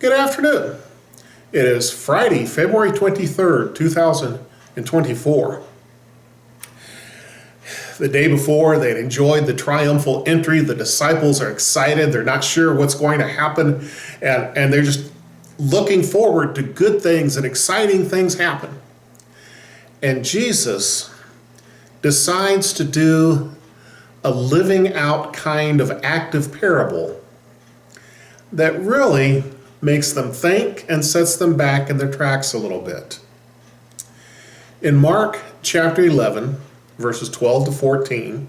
Good afternoon. It is Friday, February 23rd, 2024. The day before, they'd enjoyed the triumphal entry. The disciples are excited. They're not sure what's going to happen, and they're just looking forward to good things and exciting things happen. And Jesus decides to do a living out kind of active parable that really makes them think and sets them back in their tracks a little bit. In Mark chapter 11, verses 12 to 14,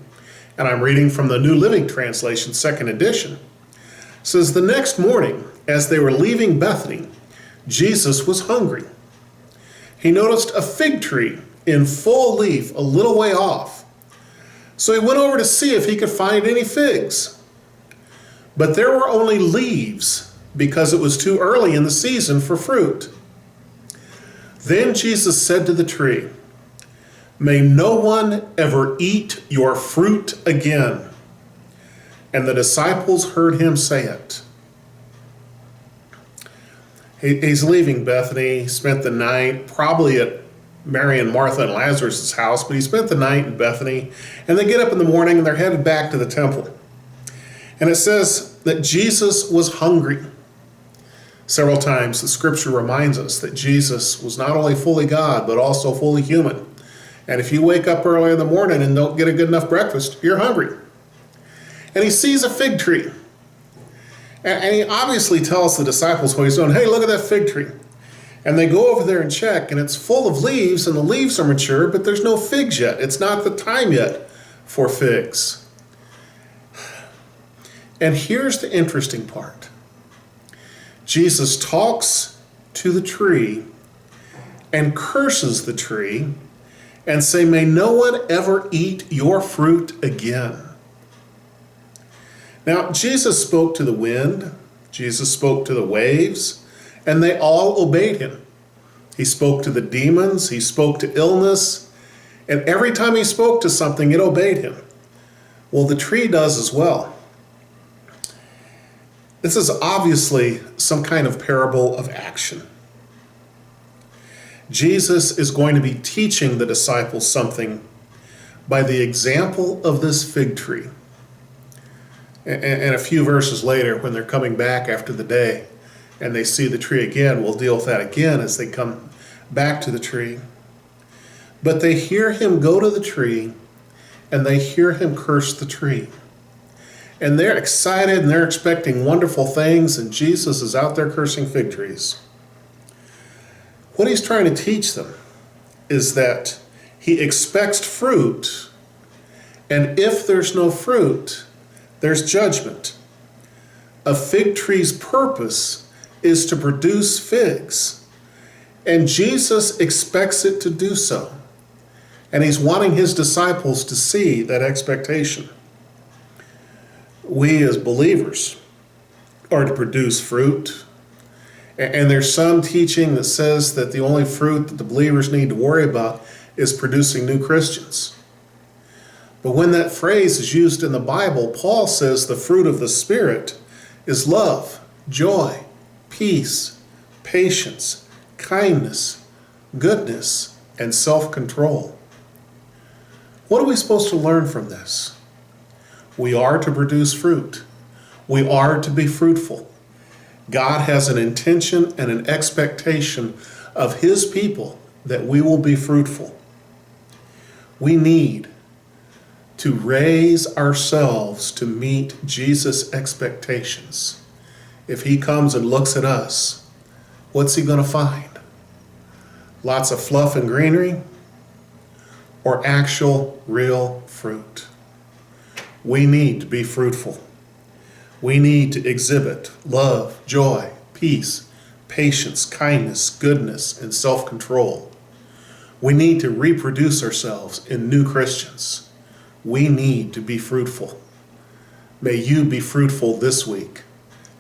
and I'm reading from the New Living Translation, second edition, says, "The next morning, as they were leaving Bethany, Jesus was hungry. He noticed a fig tree in full leaf a little way off. So he went over to see if he could find any figs. But there were only leaves, because it was too early in the season for fruit. Then Jesus said to the tree, 'May no one ever eat your fruit again.' And the disciples heard him say it." He's leaving Bethany. He spent the night probably at Mary and Martha and Lazarus' house, but he spent the night in Bethany. And they get up in the morning and they're headed back to the temple. And it says that Jesus was hungry. Several times the scripture reminds us that Jesus was not only fully God, but also fully human. And if you wake up early in the morning and don't get a good enough breakfast, you're hungry. And he sees a fig tree. And he obviously tells the disciples what he's doing. "Hey, look at that fig tree." And they go over there and check, and it's full of leaves, and the leaves are mature, but there's no figs yet. It's not the time yet for figs. And here's the interesting part. Jesus talks to the tree and curses the tree and say, "May no one ever eat your fruit again." Now, Jesus spoke to the wind, Jesus spoke to the waves, and they all obeyed him. He spoke to the demons, he spoke to illness, and every time he spoke to something, it obeyed him. Well, the tree does as well. This is obviously some kind of parable of action. Jesus is going to be teaching the disciples something by the example of this fig tree. And a few verses later, when they're coming back after the day and they see the tree again, we'll deal with that again as they come back to the tree. But they hear him go to the tree and they hear him curse the tree. And they're excited and they're expecting wonderful things, and Jesus is out there cursing fig trees. What he's trying to teach them is that he expects fruit, and if there's no fruit, there's judgment. A fig tree's purpose is to produce figs, and Jesus expects it to do so. And he's wanting his disciples to see that expectation. We as believers are to produce fruit. And there's some teaching that says that the only fruit that the believers need to worry about is producing new Christians. But when that phrase is used in the Bible, Paul says the fruit of the Spirit is love, joy, peace, patience, kindness, goodness, and self-control. What are we supposed to learn from this? We are to produce fruit. We are to be fruitful. God has an intention and an expectation of his people that we will be fruitful. We need to raise ourselves to meet Jesus' expectations. If he comes and looks at us, what's he going to find? Lots of fluff and greenery, or actual, real fruit? We need to be fruitful. We need to exhibit love, joy, peace, patience, kindness, goodness, and self-control. We need to reproduce ourselves in new Christians. We need to be fruitful. May you be fruitful this week.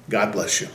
God bless you.